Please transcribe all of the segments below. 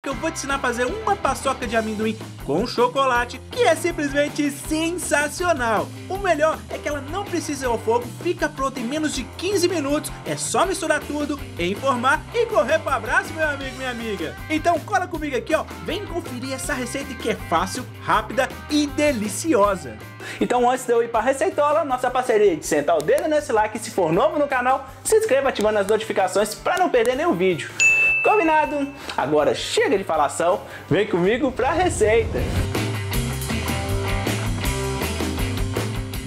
Que eu vou te ensinar a fazer uma paçoca de amendoim com chocolate, que é simplesmente sensacional. O melhor é que ela não precisa ir ao fogo, fica pronta em menos de 15 minutos, é só misturar tudo, informar e correr para o abraço, meu amigo, minha amiga. Então cola comigo aqui, ó, vem conferir essa receita que é fácil, rápida e deliciosa. Então antes de eu ir para a receitola, nossa parceria de sentar o dedo nesse like e se for novo no canal, se inscreva ativando as notificações para não perder nenhum vídeo. Combinado? Agora chega de falação, vem comigo pra receita!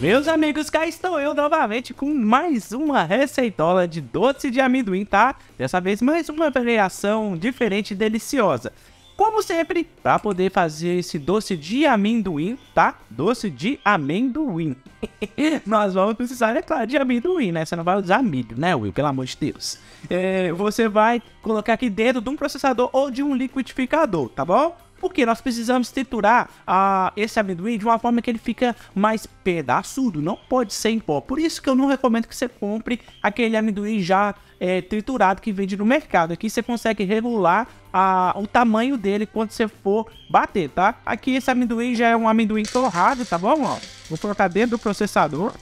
Meus amigos, cá estou eu novamente com mais uma receitola de doce de amendoim, tá? Dessa vez mais uma variação diferente e deliciosa. Como sempre, para poder fazer esse doce de amendoim, tá? Doce de amendoim. Nós vamos precisar, é claro, de amendoim, né? Você não vai usar milho, né, Will? Pelo amor de Deus. Você vai colocar aqui dentro de um processador ou de um liquidificador, tá bom? Porque nós precisamos triturar esse amendoim de uma forma que ele fica mais pedaçudo, não pode ser em pó. Por isso que eu não recomendo que você compre aquele amendoim já triturado que vende no mercado. Aqui você consegue regular o tamanho dele quando você for bater, tá? Aqui esse amendoim já é um amendoim torrado, tá bom? Ó, vou colocar dentro do processador.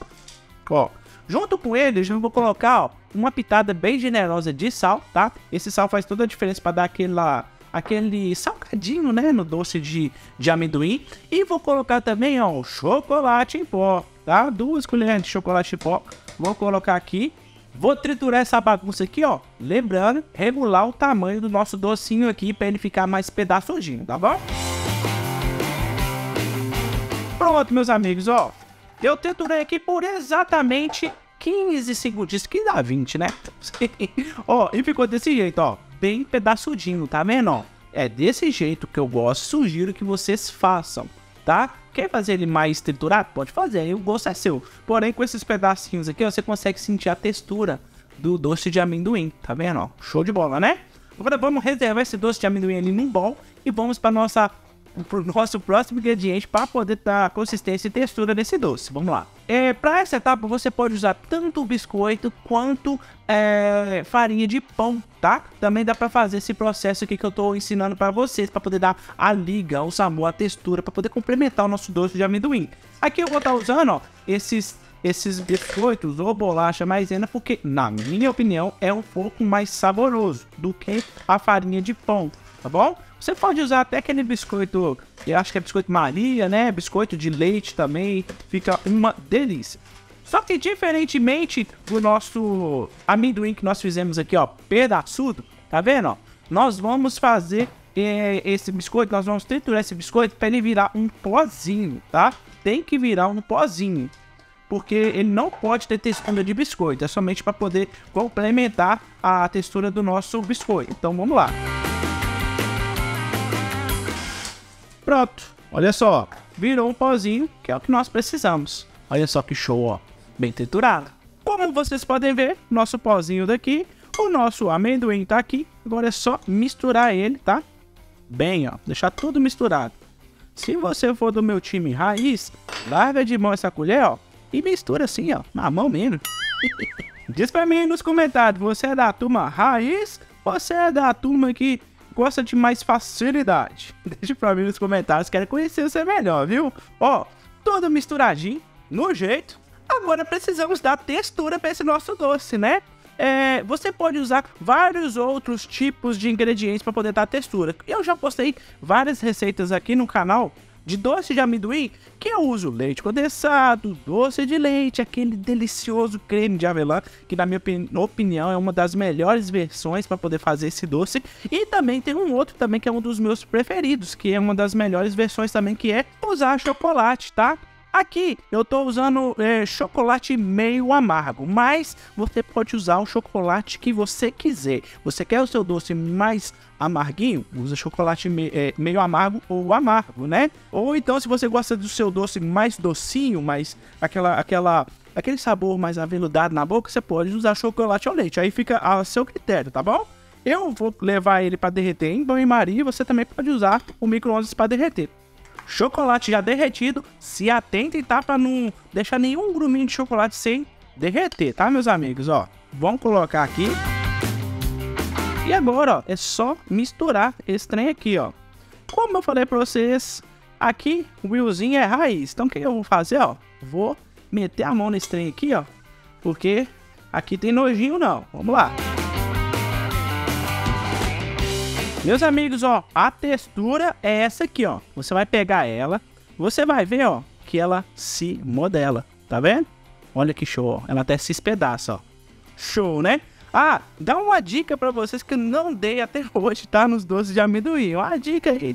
Ó, junto com ele eu vou colocar, ó, uma pitada bem generosa de sal, tá? Esse sal faz toda a diferença para dar aquele salgadinho, né, no doce de amendoim. E vou colocar também, ó, o chocolate em pó, tá? 2 colheres de chocolate em pó. Vou colocar aqui. Vou triturar essa bagunça aqui, ó. Lembrando, regular o tamanho do nosso docinho aqui para ele ficar mais pedaçudinho, tá bom? Pronto, meus amigos, ó. Eu triturei aqui por exatamente 15 segundos, que dá 20, né? Ó, e ficou desse jeito, ó. Bem pedaçudinho, tá vendo, ó? É desse jeito que eu gosto, sugiro que vocês façam, tá? Quer fazer ele mais triturado? Pode fazer, o gosto é seu. Porém, com esses pedacinhos aqui, ó, você consegue sentir a textura do doce de amendoim, tá vendo, ó? Show de bola, né? Agora vamos reservar esse doce de amendoim ali num bol e vamos para pro nosso próximo ingrediente para poder dar consistência e textura desse doce. Vamos lá. Para essa etapa você pode usar tanto o biscoito quanto farinha de pão, tá? Também dá para fazer esse processo aqui que eu tô ensinando para vocês, para poder dar a liga, o sabor, a textura, para poder complementar o nosso doce de amendoim. Aqui eu vou estar usando, ó, esses biscoitos ou bolacha maisena, porque na minha opinião é um pouco mais saboroso do que a farinha de pão, tá bom? Você pode usar até aquele biscoito, eu acho que é biscoito Maria, né? Biscoito de leite também, fica uma delícia. Só que diferentemente do nosso amendoim que nós fizemos aqui, ó, pedaçudo, tá vendo, ó? Nós vamos fazer esse biscoito, nós vamos triturar esse biscoito para ele virar um pozinho, tá? Tem que virar um pozinho, porque ele não pode ter textura de biscoito, é somente para poder complementar a textura do nosso biscoito. Então vamos lá. Pronto, olha só, virou um pozinho, que é o que nós precisamos. Olha só que show, ó, bem triturado. Como vocês podem ver, nosso pozinho daqui, o nosso amendoim tá aqui. Agora é só misturar ele, tá? Bem, ó, deixar tudo misturado. Se você for do meu time raiz, larga de mão essa colher, ó, e mistura assim, ó, na mão mesmo. Diz pra mim nos comentários, você é da turma raiz ou você é da turma que gosta de mais facilidade? Deixa pra mim nos comentários, quero conhecer você melhor, viu? Ó, tudo misturadinho, no jeito. Agora precisamos dar textura para esse nosso doce, né? Você pode usar vários outros tipos de ingredientes para poder dar textura. Eu já postei várias receitas aqui no canal de doce de amendoim, que eu uso leite condensado, doce de leite, aquele delicioso creme de avelã, que na minha opinião é uma das melhores versões para poder fazer esse doce. E também tem um outro também que é um dos meus preferidos, que é uma das melhores versões também, que é usar chocolate, tá? Aqui eu tô usando chocolate meio amargo, mas você pode usar o chocolate que você quiser. Você quer o seu doce mais amarguinho? Usa chocolate meio amargo ou amargo, né? Ou então, se você gosta do seu doce mais docinho, mais aquele sabor mais aveludado na boca, você pode usar chocolate ao leite. Aí fica a seu critério, tá bom? Eu vou levar ele para derreter em banho-maria. Você também pode usar o micro-ondas para derreter. Chocolate já derretido, se atentem, tá? Pra não deixar nenhum gruminho de chocolate sem derreter, tá, meus amigos? Ó, vamos colocar aqui. E agora, ó, é só misturar esse trem aqui, ó. Como eu falei pra vocês, aqui o Willzinho é raiz. Então o que eu vou fazer, ó? Vou meter a mão nesse trem aqui, ó. Porque aqui tem nojinho não. Vamos lá. Meus amigos, ó, a textura é essa aqui, ó. Você vai pegar ela, você vai ver, ó, que ela se modela, tá vendo? Olha que show, ó. Ela até se espedaça, ó. Show, né? Ah, dá uma dica pra vocês que eu não dei até hoje, tá? Nos doces de amendoim. Uma dica aí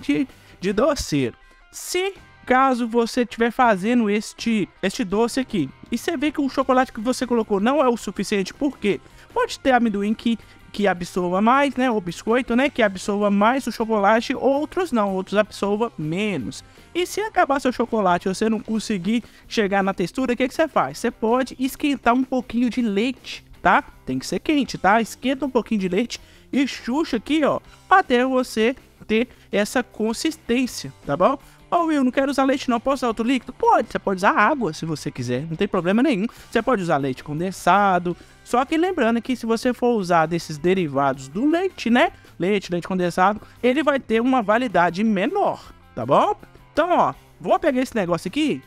de doceiro. Se caso você estiver fazendo este doce aqui e você vê que o chocolate que você colocou não é o suficiente, por quê? Pode ter amendoim que absorva mais, né? Ou biscoito, né? Que absorva mais o chocolate, outros não, outros absorva menos. E se acabar seu chocolate e você não conseguir chegar na textura, o que você faz? Você pode esquentar um pouquinho de leite, tá? Tem que ser quente, tá? Esquenta um pouquinho de leite e chucha aqui, ó, até você ter essa consistência, tá bom? Ô Will, não quero usar leite não, posso usar outro líquido? Pode, você pode usar água se você quiser, não tem problema nenhum. Você pode usar leite condensado, só que lembrando que se você for usar desses derivados do leite, né? Leite condensado, ele vai ter uma validade menor, tá bom? Então, ó, vou pegar esse negócio aqui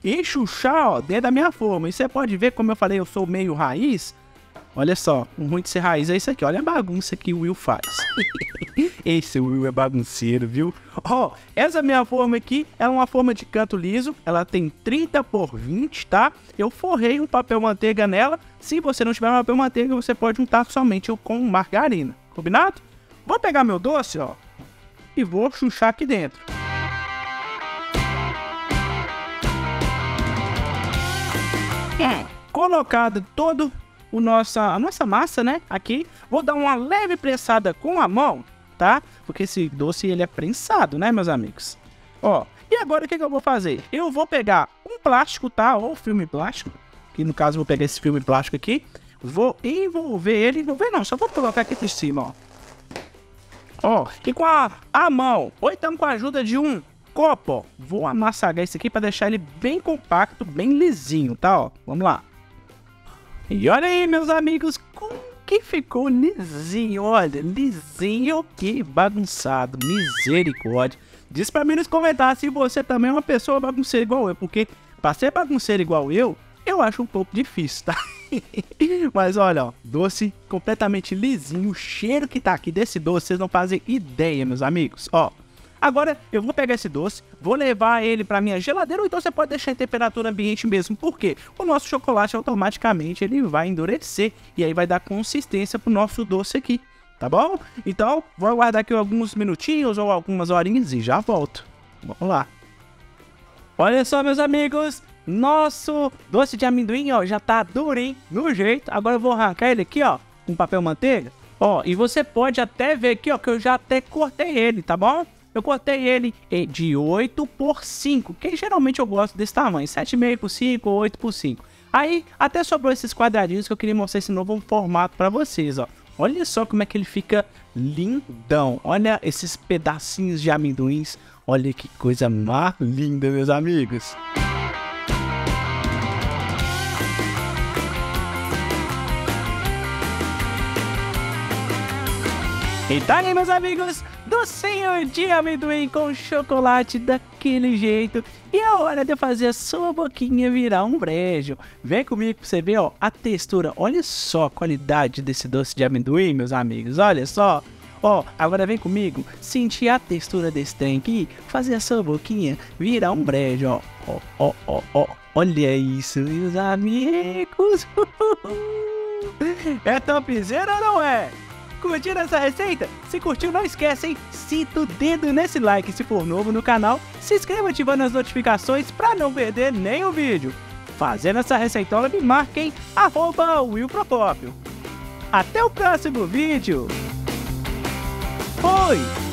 e chuchar, ó, dentro da minha forma. E você pode ver, como eu falei, eu sou meio raiz. Olha só, o ruim de ser raiz é isso aqui. Olha a bagunça que o Will faz. Esse Will é bagunceiro, viu? Ó, essa minha forma aqui é uma forma de canto liso. Ela tem 30 por 20, tá? Eu forrei um papel manteiga nela. Se você não tiver papel manteiga, você pode untar somente com margarina. Combinado? Vou pegar meu doce, ó, e vou chuchar aqui dentro. Colocado todo a nossa massa, né, aqui, vou dar uma leve pressada com a mão, tá? Porque esse doce, ele é prensado, né, meus amigos? Ó, e agora o que eu vou fazer? Eu vou pegar um plástico, tá? Ou filme plástico, que no caso eu vou pegar esse filme plástico aqui, vou envolver ele, só vou colocar aqui por cima, ó. Ó, e com a mão, ou então com a ajuda de um copo, ó, vou amassagar isso aqui para deixar ele bem compacto, bem lisinho, tá? Ó, vamos lá. E olha aí, meus amigos, como que ficou lisinho, olha, lisinho, que bagunçado, misericórdia. Diz pra mim nos comentários se você também é uma pessoa bagunceira igual eu, porque pra ser bagunceiro igual eu acho um pouco difícil, tá? Mas olha, ó, doce completamente lisinho, o cheiro que tá aqui desse doce, vocês não fazem ideia, meus amigos, ó. Agora eu vou pegar esse doce, vou levar ele para minha geladeira, ou então você pode deixar em temperatura ambiente mesmo, porque o nosso chocolate automaticamente ele vai endurecer e aí vai dar consistência pro nosso doce aqui, tá bom? Então vou aguardar aqui alguns minutinhos ou algumas horinhas e já volto. Vamos lá. Olha só, meus amigos, nosso doce de amendoim, ó, já tá durinho no jeito. Agora eu vou arrancar ele aqui, ó, com papel manteiga. Ó, e você pode até ver aqui, ó, que eu já até cortei ele, tá bom? Eu cortei ele de 8 por 5, que geralmente eu gosto desse tamanho, 7,5 por 5 ou 8 por 5. Aí até sobrou esses quadradinhos que eu queria mostrar esse novo formato para vocês, ó. Olha só como é que ele fica lindão. Olha esses pedacinhos de amendoins. Olha que coisa mais linda, meus amigos. E tá aí, meus amigos, docinho de amendoim com chocolate daquele jeito. E é hora de fazer a sua boquinha virar um brejo. Vem comigo pra você ver, ó, a textura. Olha só a qualidade desse doce de amendoim, meus amigos. Olha só. Ó, agora vem comigo sentir a textura desse trem aqui. Fazer a sua boquinha virar um brejo, ó. Ó, ó, ó, ó. Olha isso, meus amigos. É topzera ou não é? Curtiram essa receita? Se curtiu, não esquece, hein? Sinta o dedo nesse like. Se for novo no canal, se inscreva ativando as notificações para não perder nenhum vídeo. Fazendo essa receitola, me marquem @WillProcópio. Até o próximo vídeo. Fui!